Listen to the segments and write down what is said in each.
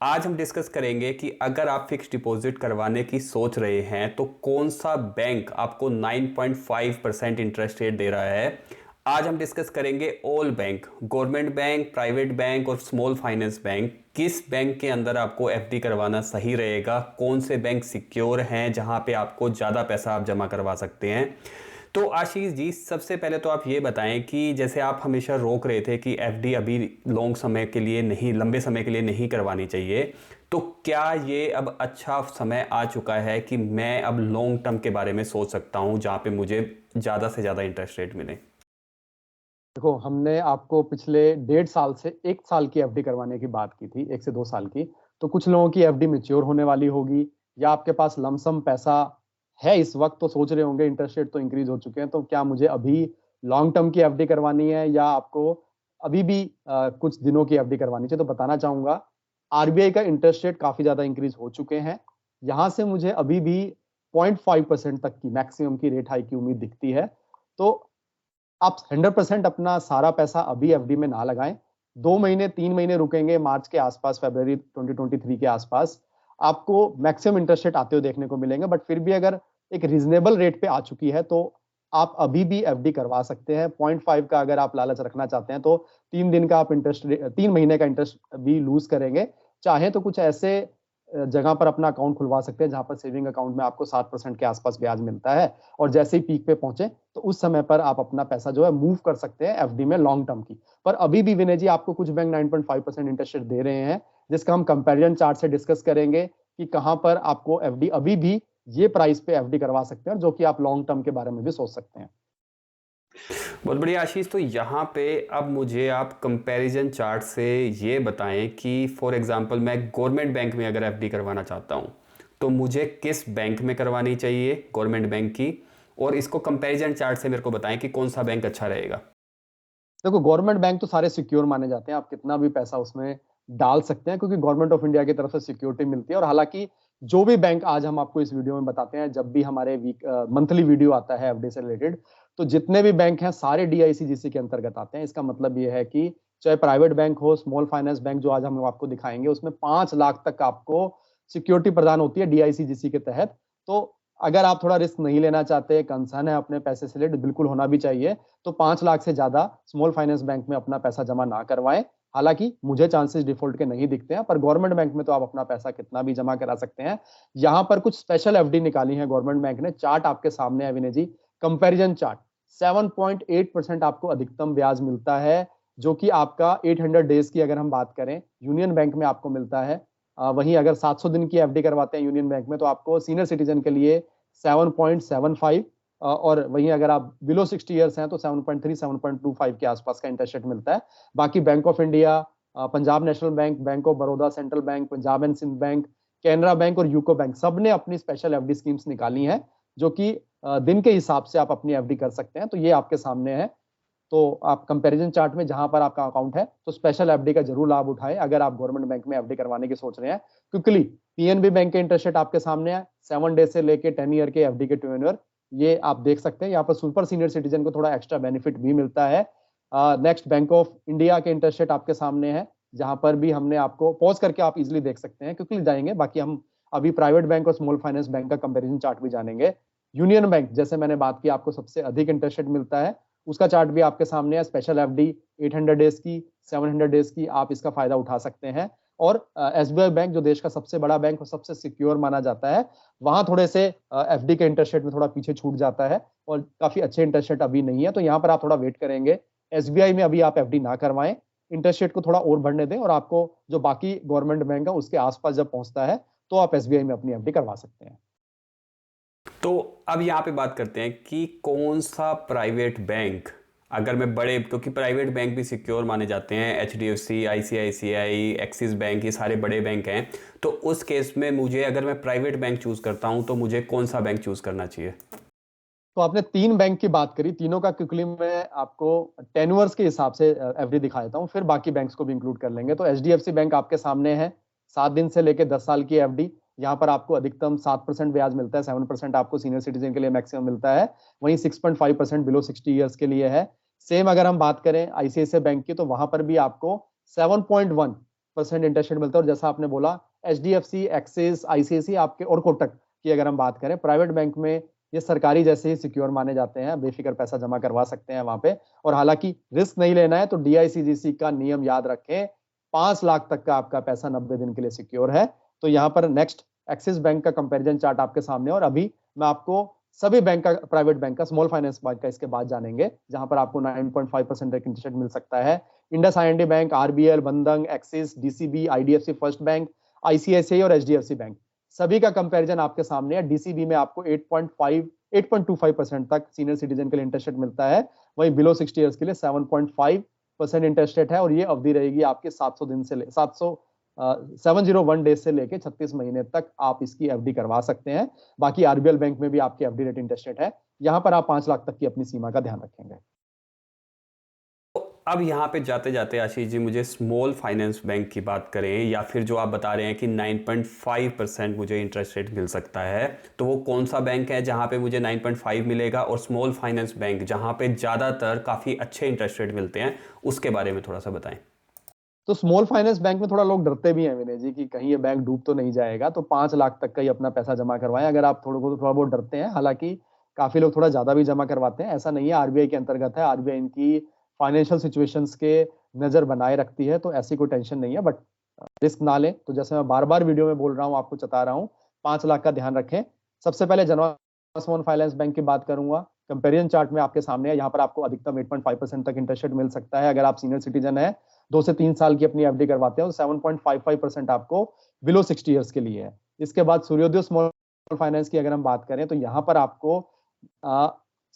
आज हम डिस्कस करेंगे कि अगर आप फिक्स डिपॉजिट करवाने की सोच रहे हैं तो कौन सा बैंक आपको 9.5% इंटरेस्ट रेट दे रहा है। आज हम डिस्कस करेंगे all bank, government bank, private bank और स्मॉल फाइनेंस बैंक, किस बैंक के अंदर आपको एफडी करवाना सही रहेगा, कौन से बैंक सिक्योर हैं जहां पे आपको ज़्यादा पैसा आप जमा करवा सकते हैं। तो आशीष जी, सबसे पहले तो आप ये बताएं कि जैसे आप हमेशा रोक रहे थे कि एफडी अभी लॉन्ग समय के लिए नहीं, लंबे समय के लिए नहीं करवानी चाहिए, तो क्या ये अब अच्छा समय आ चुका है कि मैं अब लॉन्ग टर्म के बारे में सोच सकता हूं जहां पे मुझे ज़्यादा से ज़्यादा इंटरेस्ट रेट मिले? देखो, हमने आपको पिछले 1.5 साल से 1 साल की एफडी करवाने की बात की थी, 1 से 2 साल की। तो कुछ लोगों की एफडी मैच्योर होने वाली होगी, या आपके पास लमसम पैसा है इस वक्त, तो सोच रहे होंगे इंटरेस्ट रेट तो इंक्रीज हो चुके हैं, तो क्या मुझे अभी लॉन्ग टर्म की एफडी करवानी है या आपको अभी भी कुछ दिनों की एफडी करवानी चाहिए। तो बताना चाहूंगा, आरबीआई का इंटरेस्ट रेट काफी ज्यादा इंक्रीज हो चुके हैं। यहाँ से मुझे अभी भी 0.5% तक की मैक्सिमम की रेट हाइक की उम्मीद दिखती है। तो आप 100% अपना सारा पैसा अभी एफडी में ना लगाएं। 2 महीने 3 महीने रुकेंगे, मार्च के आसपास, फरवरी 2023 के आसपास आपको मैक्सिमम इंटरेस्ट रेट आते हुए देखने को मिलेंगे। बट फिर भी अगर एक रीजनेबल रेट पे आ चुकी है तो आप अभी भी एफडी करवा सकते हैं। 0.5 का अगर आप लालच रखना चाहते हैं तो 3 दिन का आप इंटरेस्ट, 3 महीने का इंटरेस्ट भी लूज करेंगे। चाहे तो कुछ ऐसे जगह पर अपना अकाउंट खुलवा सकते हैं जहां पर सेविंग अकाउंट में आपको 7% के आसपास ब्याज मिलता है, और जैसे ही पीक पे पहुंचे तो उस समय पर आप अपना पैसा जो है मूव कर सकते हैं एफडी में लॉन्ग टर्म की। पर अभी भी विनय जी, आपको कुछ बैंक 9.5% इंटरेस्ट रेट दे रहे हैं, जिसका हम कंपैरिजन चार्ट से डिस्कस करेंगे कि कहां पर आपको एफडी अभी भी ये प्राइस पे एफडी करवा सकते हैं, और जो कि आप लॉन्ग टर्म के बारे में भी सोच सकते हैं। बहुत बढ़िया आशीष, तो यहाँ पे अब मुझे आप कंपैरिजन चार्ट से ये बताएं कि फॉर एग्जांपल मैं गवर्नमेंट बैंक में अगर एफडी करवाना चाहता हूँ तो मुझे किस बैंक में करवानी चाहिए, गवर्नमेंट बैंक की, और इसको कंपैरिजन चार्ट से मेरे को बताएं कि कौन सा बैंक अच्छा रहेगा। देखो, गवर्नमेंट बैंक तो सारे सिक्योर माने जाते हैं, आप कितना भी पैसा उसमें डाल सकते हैं, क्योंकि गवर्नमेंट ऑफ इंडिया की तरफ से सिक्योरिटी मिलती है। और हालांकि जो भी बैंक आज हम आपको इस वीडियो में बताते हैं, जब भी हमारे मंथली वीडियो आता है एफडी से रिलेटेड, तो जितने भी बैंक हैं सारे डीआईसीजीसी के अंतर्गत आते हैं। इसका मतलब ये है कि चाहे प्राइवेट बैंक हो, स्मॉल फाइनेंस बैंक जो आज हम आपको दिखाएंगे, उसमें 5 लाख तक आपको सिक्योरिटी प्रदान होती है डीआईसीजीसी के तहत। तो अगर आप थोड़ा रिस्क नहीं लेना चाहते, कंसर्न है अपने पैसे से रिलेटेड, बिल्कुल होना भी चाहिए, तो 5 लाख से ज्यादा स्मॉल फाइनेंस बैंक में अपना पैसा जमा ना करवाएं। हालांकि मुझे चांसेस डिफॉल्ट के नहीं दिखते हैं, पर गवर्नमेंट बैंक में तो आप अपना पैसा कितना भी जमा करा सकते हैं। यहां पर कुछ स्पेशल एफडी निकाली है गवर्नमेंट बैंक ने, चार्ट आपके सामने है विनय जी, कंपैरिजन चार्ट। 7.8% आपको अधिकतम ब्याज मिलता है, जो कि आपका 800 डेज की अगर हम बात करें यूनियन बैंक में आपको मिलता है। वहीं अगर 700 दिन की एफडी करवाते हैं यूनियन बैंक में, तो आपको सीनियर सिटीजन के लिए 7.75, और वहीं अगर आप बिलो 60 ईयर्स हैं तो 7.3 7.25 के आसपास का इंटरेस्ट रेट मिलता है। बाकी bank of India, Punjab national bank, bank of Baroda, central bank, Punjab and Sindh bank, Canara bank और यूको बैंक, सब ने अपनी स्पेशल एफडी स्कीम्स निकाली हैं, जो कि दिन के हिसाब से आप अपनी एफडी कर सकते हैं। तो ये आपके सामने है। तो आप कंपैरिजन चार्ट में जहां पर आपका अकाउंट है, तो स्पेशल एफडी का जरूर लाभ उठाएं अगर आप गवर्नमेंट बैंक में एफडी करवाने की सोच रहे हैं। क्विकली, पीएनबी बैंक के इंटरेस्ट रेट आपके सामने है, 7 डेज से लेके 10 ईयर के एफडी के टेन्योर, ये आप देख सकते हैं। यहाँ पर सुपर सीनियर सिटीजन को थोड़ा एक्स्ट्रा बेनिफिट भी मिलता है। नेक्स्ट, बैंक ऑफ इंडिया के इंटरेस्ट रेट आपके सामने है, जहां पर भी हमने आपको पॉज करके आप इजिली देख सकते हैं, क्योंकि जाएंगे, बाकी हम अभी प्राइवेट बैंक और स्मॉल फाइनेंस बैंक का कंपेरिजन चार्ट भी जानेंगे। यूनियन बैंक, जैसे मैंने बात की, आपको सबसे अधिक इंटरेस्ट रेट मिलता है, उसका चार्ट भी आपके सामने है। स्पेशल एफडी 800 डेज की, 700 डेज की, आप इसका फायदा उठा सकते हैं। और एसबीआई बैंक, जो देश का सबसे बड़ा बैंक और सबसे सिक्योर माना जाता है, वहां थोड़े से एफडी के इंटरेस्ट रेट में थोड़ा पीछे छूट जाता है, और काफी अच्छे इंटरेस्ट रेट अभी नहीं है, तो यहाँ पर आप थोड़ा वेट करेंगे। एसबीआई में अभी आप एफडी ना करवाएं, इंटरेस्ट रेट को थोड़ा और बढ़ने दें, और आपको जो बाकी गवर्नमेंट बैंक है उसके आसपास जब पहुंचता है, तो आप एसबीआई में अपनी एफडी करवा सकते हैं। तो अब यहाँ पे बात करते हैं कि कौन सा प्राइवेट बैंक, अगर मैं बड़े, क्योंकि प्राइवेट बैंक भी सिक्योर माने जाते हैं, H D F C, ICICI, Axis bank, ये सारे बड़े बैंक हैं, तो उस केस में मुझे, अगर मैं प्राइवेट बैंक चूज करता हूँ तो मुझे कौन सा बैंक चूज करना चाहिए? तो आपने 3 बैंक की बात करी, तीनों का क्विकली मैं आपको टेन्युअर्स के हिसाब से एफडी दिखा देता हूँ, फिर बाकी बैंक्स को भी इंक्लूड कर लेंगे। तो एचडीएफसी बैंक आपके सामने है, 7 दिन से लेकर 10 साल की एफडी। यहाँ पर आपको अधिकतम 7% ब्याज मिलता है, 7% आपको सीनियर सिटीजन के लिए मैक्सिमम मिलता है, वहीं 6.5% बिलो 60 ईयर्स के लिए है। सेम अगर हम बात करें आईसीआईसीआई बैंक की, तो वहां पर भी आपको 7.1 परसेंट इंटरेस्ट रेट मिलता है। और जैसा आपने बोला, HDFC, एक्सिस, ICICI आपके और कोटक की अगर हम बात करें, प्राइवेट बैंक में ये सरकारी जैसे ही सिक्योर माने जाते हैं, बेफिक्र पैसा जमा करवा सकते हैं वहां पे। और हालांकि रिस्क नहीं लेना है तो DICGC का नियम याद रखें, 5 लाख तक का आपका पैसा 90 दिन के लिए सिक्योर है। तो यहाँ पर नेक्स्ट एक्सिस बैंक का कंपैरिजन चार्ट आपके सामने, और अभी मैं आपको सभी बैंक का, प्राइवेट बैंक का, स्मॉल फाइनेंस बैंक का इसके बाद जानेंगे, जहां पर आपको 9.5% इंटरेस्ट रेट मिल सकता है। इंडस IND बैंक, RBL, बंधन, axis, DCB, IDFC first bank, ICICI और HDFC बैंक, सभी का कंपैरिजन आपके सामने है। DCB में आपको 8.25% तक सीनियर सिटीजन के लिए इंटरेस्ट रेट मिलता है, वहीं बिलो 60 ईयर्स के लिए 7.5% इंटरेस्ट रेट है, और ये अवधि रहेगी आपके 701 डेज से लेके 36 महीने तक आप इसकी FD करवा सकते हैं। बाकी RBL बैंक में भी आपकी FD रेट इंटरेस्ट रेट है, यहां पर आप 5 लाख तक की अपनी सीमा का ध्यान रखेंगे। अब यहाँ पे जाते जाते आशीष जी, मुझे स्मॉल फाइनेंस बैंक की बात करें, या फिर जो आप बता रहे हैं कि 9.5% मुझे इंटरेस्ट रेट मिल सकता है, तो वो कौन सा बैंक है जहाँ पे मुझे 9.5 मिलेगा, और स्मॉल फाइनेंस बैंक जहाँ पे ज़्यादातर काफ़ी अच्छे इंटरेस्ट रेट मिलते हैं, उसके बारे में थोड़ा सा बताएं। तो स्मॉल फाइनेंस बैंक में थोड़ा लोग डरते भी हैं विनय जी कि कहीं ये बैंक डूब तो नहीं जाएगा, तो 5 लाख तक का ही अपना पैसा जमा करवाएं अगर आप थोड़ा बहुत डरते हैं। हालांकि काफी लोग थोड़ा ज्यादा भी जमा करवाते हैं, ऐसा नहीं है, RBI के अंतर्गत है, RBI इनकी फाइनेंशियल सिचुएशंस के नजर बनाए रखती है, तो ऐसी कोई टेंशन नहीं है। बट रिस्क ना लें, तो जैसे मैं बार बार वीडियो में बोल रहा हूँ, आपको चता रहा हूँ, 5 लाख का ध्यान रखें। सबसे पहले जनवा स्मॉल फाइनेंस बैंक की बात करूंगा। कंपेरिजन चार्ट में आपके सामने है, यहाँ पर आपको अधिकतम 8.5% तक इंटरेस्ट रेट मिल सकता है। अगर आप सीनियर सिटीजन है, 2 से 3 साल की अपनी FD करवाते हैं, तो 7.55% आपको बिलो 60 ईयर्स के लिए है। इसके बाद सूर्योदय स्मॉल फाइनेंस की अगर हम बात करें, तो यहाँ पर आपको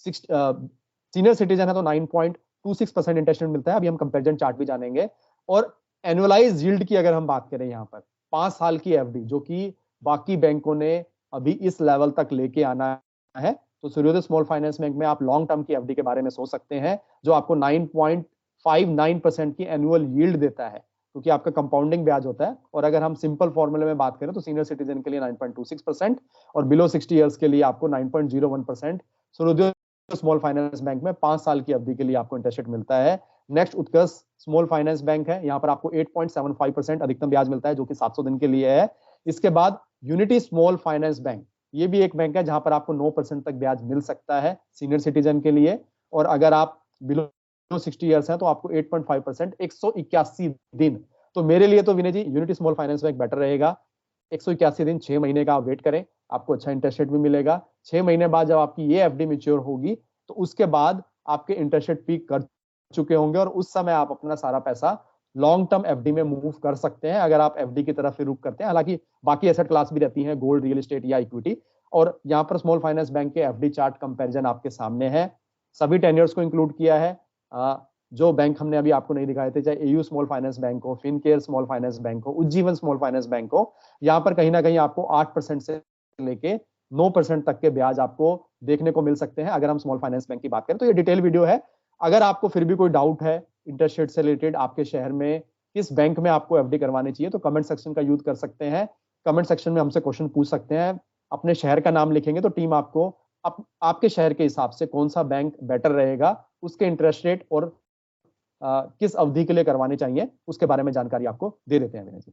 सीनियर सिटीजन है तो 9.26% इंटरेस्ट रेट मिलता है। अभी हम कंपेरिजन चार्ट भी जानेंगे। और एनुअलाइज यील्ड की अगर हम बात करें, यहाँ पर 5 साल की FD, जो कि बाकी बैंकों ने अभी इस लेवल तक लेके आना है, तो सूर्योदय स्मॉल फाइनेंस बैंक में आप लॉन्ग टर्म की FD के बारे में सोच सकते हैं, जो आपको 9.59% की एनुअल यील्ड देता है, क्योंकि आपका कंपाउंडिंग ब्याज होता है। और अगर हम सिंपल फॉर्मूले में बात करें, तो सीनियर सिटीजन के लिए 9.26% और बिलो 60 ईयर्स के लिए आपको 9.01% सूर्योदय स्मॉल फाइनेंस बैंक में 5 साल की अवधि के लिए आपको इंटरेस्ट रेट मिलता है। नेक्स्ट उत्कर्ष स्मॉल फाइनेंस बैंक है, यहाँ पर आपको 8.75% अधिकतम ब्याज मिलता है, जो कि 700 दिन के लिए है। इसके बाद यूनिटी स्मॉल फाइनेंस बैंक, ये भी एक बैंक है जहां पर आपको 9% तक ब्याज मिल सकता है सीनियर सिटीजन के लिए। और अगर आप बिलो 60 ईयर्स हैं, तो आपको 8.5% 181 दिन। तो मेरे लिए तो Vinay ji unity small finance bank better रहेगा। 181 दिन, 6 महीने का आप वेट करें, आपको अच्छा इंटरेस्ट रेट भी मिलेगा। 6 महीने बाद जब आपकी ये FD मैच्योर होगी, तो उसके बाद आपके इंटरेस्ट रेट पीक कर चुके होंगे, और उस समय आप अपना सारा पैसा लॉन्ग टर्म FD में मूव कर सकते हैं, अगर आप FD की तरफ रुख करते हैं। हालांकि बाकी एसेट क्लास भी रहती हैं, गोल्ड, रियल एस्टेट या इक्विटी। और यहाँ पर स्मॉल फाइनेंस बैंक के FD चार्ट कंपैरिजन आपके सामने है, सभी टेन्योर्स को इंक्लूड किया है। जो बैंक हमने अभी आपको नहीं दिखाए थे, चाहे AU स्मॉल फाइनेंस बैंक हो, फिनकेयर स्मॉल फाइनेंस बैंक हो, उज्जीवन स्मॉल फाइनेंस बैंक हो, यहाँ पर कहीं ना कहीं आपको 8% से लेके 9% तक के ब्याज आपको देखने को मिल सकते हैं। अगर हम स्मॉल फाइनेंस बैंक की बात करें, तो ये डिटेल वीडियो है। अगर आपको फिर भी कोई डाउट है इंटरेस्ट रेट से रिलेटेड, आपके शहर में किस बैंक में आपको FD करवानी चाहिए, तो कमेंट सेक्शन का यूज कर सकते हैं। कमेंट सेक्शन में हमसे क्वेश्चन पूछ सकते हैं, अपने शहर का नाम लिखेंगे तो टीम आपको आपके शहर के हिसाब से कौन सा बैंक बेटर रहेगा, उसके इंटरेस्ट रेट और किस अवधि के लिए करवाने चाहिए, उसके बारे में जानकारी आपको दे देते हैं विनय जी।